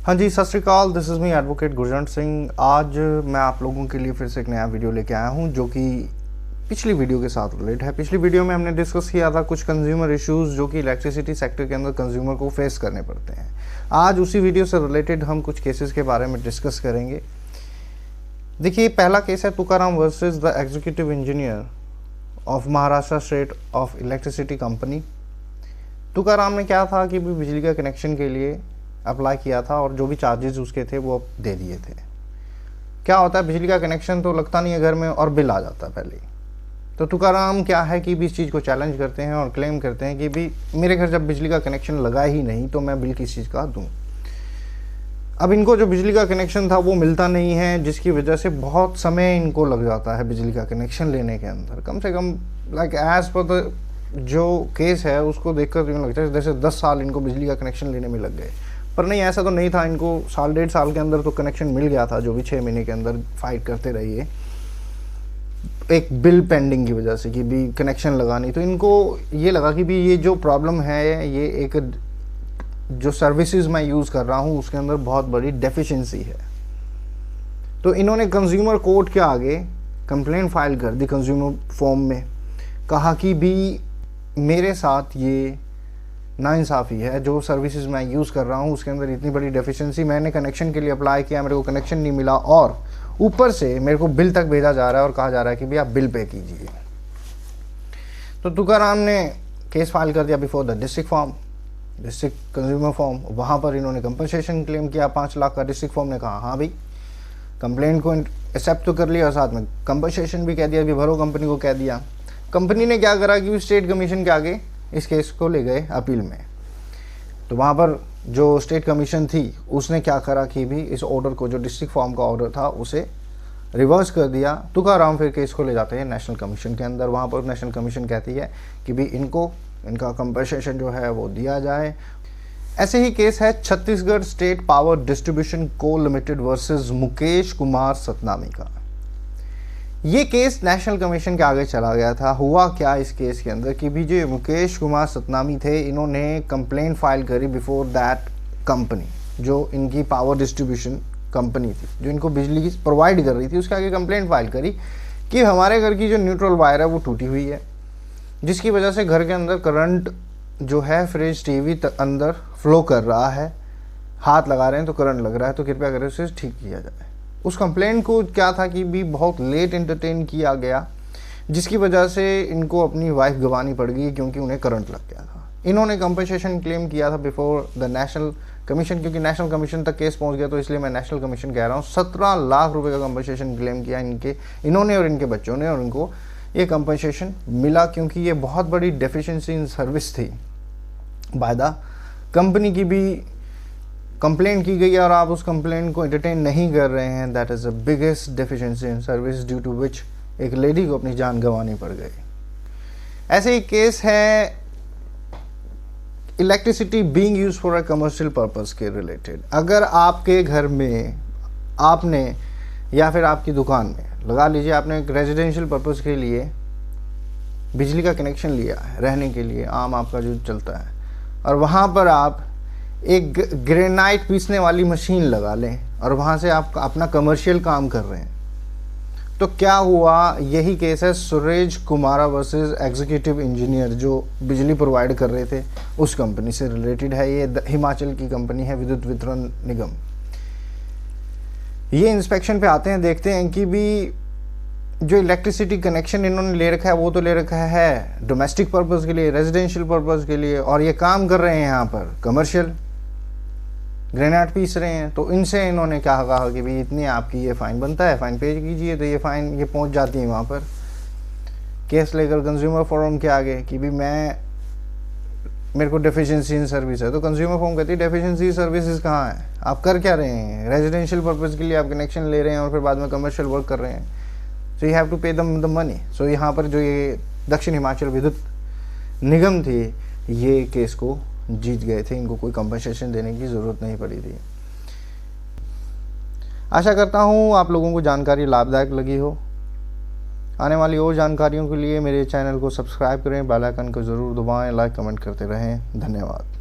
हाँ जी, सत श्री अकाल। This is me advocate Gurjant Singh. आज मैं आप लोगों के लिए फिर से एक नया वीडियो लेके आया हूँ जो कि पिछली वीडियो के साथ रिलेट है। पिछली वीडियो में हमने डिस्कस किया था कुछ कंज्यूमर इश्यूज़ जो कि इलेक्ट्रिसिटी सेक्टर के अंदर कंज्यूमर को फेस करने पड़ते हैं। आज उसी वीडियो से रिलेटेड हम कुछ केसेस के बारे में डिस्कस करेंगे। देखिए, पहला केस है Tukaram versus the executive engineer of Maharashtra state of electricity company. Tukaram ने क्या था कि बिजली का कनेक्शन के लिए अप्लाई किया था और जो भी चार्जेस उसके थे वो दे दिए थे। क्या होता है, बिजली का कनेक्शन तो लगता नहीं है घर में और बिल आ जाता है पहले ही। तो तुकाराम क्या है कि भी इस चीज़ को चैलेंज करते हैं और क्लेम करते हैं कि भी मेरे घर जब बिजली का कनेक्शन लगा ही नहीं तो मैं बिल किस चीज़ का दूँ। अब इनको जो बिजली का कनेक्शन था वो मिलता नहीं है, जिसकी वजह से बहुत समय इनको लग जाता है बिजली का कनेक्शन लेने के अंदर। कम से कम लाइक एज पर द जो केस है उसको देखकर यूँ लगता है जैसे 10 साल इनको बिजली का कनेक्शन लेने में लग गए। पर नहीं, ऐसा तो नहीं था। इनको साल डेढ़ साल के अंदर तो कनेक्शन मिल गया था, जो भी 6 महीने के अंदर फाइट करते रहिए एक बिल पेंडिंग की वजह से कि भी कनेक्शन लगानी। तो इनको ये लगा कि भी ये जो प्रॉब्लम है ये एक जो सर्विसेज मैं यूज़ कर रहा हूँ उसके अंदर बहुत बड़ी डेफिशिएंसी है। तो इन्होंने कंज्यूमर कोर्ट के आगे कंप्लेंट फाइल कर दी कंज्यूमर फॉर्म में। कहा कि भी मेरे साथ ये नाइंसाफ़ी है, जो सर्विसेज मैं यूज़ कर रहा हूँ उसके अंदर इतनी बड़ी डेफिशिएंसी, मैंने कनेक्शन के लिए अप्लाई किया, मेरे को कनेक्शन नहीं मिला और ऊपर से मेरे को बिल तक भेजा जा रहा है और कहा जा रहा है कि भैया आप बिल पे कीजिए। तो तुकाराम ने केस फाइल कर दिया before the district consumer form. वहाँ पर इन्होंने कंपनसेशन क्लेम किया 5 लाख का। डिस्ट्रिक्ट फॉर्म ने कहा हाँ भाई, कंप्लेंट को एक्सेप्ट तो कर लिया और साथ में कंपनसेशन भी कह दिया, भी भरो कंपनी को कह दिया। कंपनी ने क्या करा कि स्टेट कमीशन के आगे इस केस को ले गए अपील में। तो वहाँ पर जो स्टेट कमीशन थी उसने क्या करा कि भी इस ऑर्डर को, जो डिस्ट्रिक्ट फॉर्म का ऑर्डर था, उसे रिवर्स कर दिया। तुकाराम फिर केस को ले जाते हैं नेशनल कमीशन के अंदर। वहाँ पर नेशनल कमीशन कहती है कि भी इनका कंपनसेशन जो है वो दिया जाए। ऐसे ही केस है छत्तीसगढ़ स्टेट पावर डिस्ट्रीब्यूशन को लिमिटेड वर्सेस मुकेश कुमार सतनामी का। ये केस नेशनल कमीशन के आगे चला गया था। हुआ क्या इस केस के अंदर कि भी जो मुकेश कुमार सतनामी थे, इन्होंने कंप्लेंट फाइल करी बिफोर दैट कंपनी, जो इनकी पावर डिस्ट्रीब्यूशन कंपनी थी, जो इनको बिजली प्रोवाइड कर रही थी, उसके आगे कंप्लेंट फाइल करी कि हमारे घर की जो न्यूट्रल वायर है वो टूटी हुई है, जिसकी वजह से घर के अंदर करंट जो है फ्रिज टीवी अंदर फ्लो कर रहा है, हाथ लगा रहे हैं तो करंट लग रहा है, तो कृपया करके उसे ठीक किया जाए। उस कंप्लेंट को क्या था कि भी बहुत लेट एंटरटेन किया गया, जिसकी वजह से इनको अपनी वाइफ गंवानी पड़ गई क्योंकि उन्हें करंट लग गया था। इन्होंने कंपनसेशन क्लेम किया था बिफोर द नेशनल कमीशन, क्योंकि नेशनल कमीशन तक केस पहुंच गया तो इसलिए मैं नेशनल कमीशन कह रहा हूँ। 17 लाख रुपए का कंपनसेशन क्लेम किया इन्होंने और इनके बच्चों ने, और इनको ये कंपनसेशन मिला क्योंकि ये बहुत बड़ी डेफिशिएंसी इन सर्विस थी। बाय द कंपनी की भी कंप्लेंट की गई और आप उस कंप्लेंट को एंटरटेन नहीं कर रहे हैं। That is the biggest deficiency in service due to which एक लेडी को अपनी जान गंवानी पड़ गई। ऐसे ही केस है electricity being used for a commercial purpose के रिलेटेड। अगर आपके घर में आपने या फिर आपकी दुकान में, लगा लीजिए आपने एक रेजिडेंशियल पर्पस के लिए बिजली का कनेक्शन लिया है, रहने के लिए आम आपका जो चलता है, और वहाँ पर आप एक ग्रेनाइट पीसने वाली मशीन लगा लें और वहाँ से आप अपना कमर्शियल काम कर रहे हैं। तो क्या हुआ, यही केस है Suresh Kumara versus executive engineer, जो बिजली प्रोवाइड कर रहे थे उस कंपनी से रिलेटेड है। ये हिमाचल की कंपनी है, विद्युत वितरण निगम। ये इंस्पेक्शन पे आते हैं, देखते हैं कि भी जो इलेक्ट्रिसिटी कनेक्शन इन्होंने ले रखा है वो तो ले रखा है डोमेस्टिक पर्पस के लिए, रेजिडेंशियल पर्पस के लिए, और ये काम कर रहे हैं यहाँ पर कमर्शियल, ग्रेनाइट पीस रहे हैं। तो इनसे इन्होंने क्या कहा कि भाई इतनी आपकी ये फ़ाइन बनता है, फ़ाइन पे कीजिए। तो ये फ़ाइन ये पहुंच जाती है वहाँ पर केस लेकर कंज्यूमर फोरम के आगे कि भी मेरे को डेफिशिएंसी इन सर्विस है। तो कंज्यूमर फोरम कहती है डेफिशिएंसी सर्विसेज कहाँ है, आप कर क्या रहे हैं? रेजिडेंशियल पर्पज़ के लिए आप कनेक्शन ले रहे हैं और फिर बाद में कमर्शियल वर्क कर रहे हैं, सो यू हैव टू पे द मनी। सो यहाँ पर जो ये दक्षिण हिमाचल विद्युत निगम थी, ये केस को जीत गए थे। इनको कोई कंपनसेशन देने की ज़रूरत नहीं पड़ी थी। आशा करता हूँ आप लोगों को जानकारी लाभदायक लगी हो। आने वाली और जानकारियों के लिए मेरे चैनल को सब्सक्राइब करें, बेल आइकन को ज़रूर दबाएं, लाइक कमेंट करते रहें। धन्यवाद।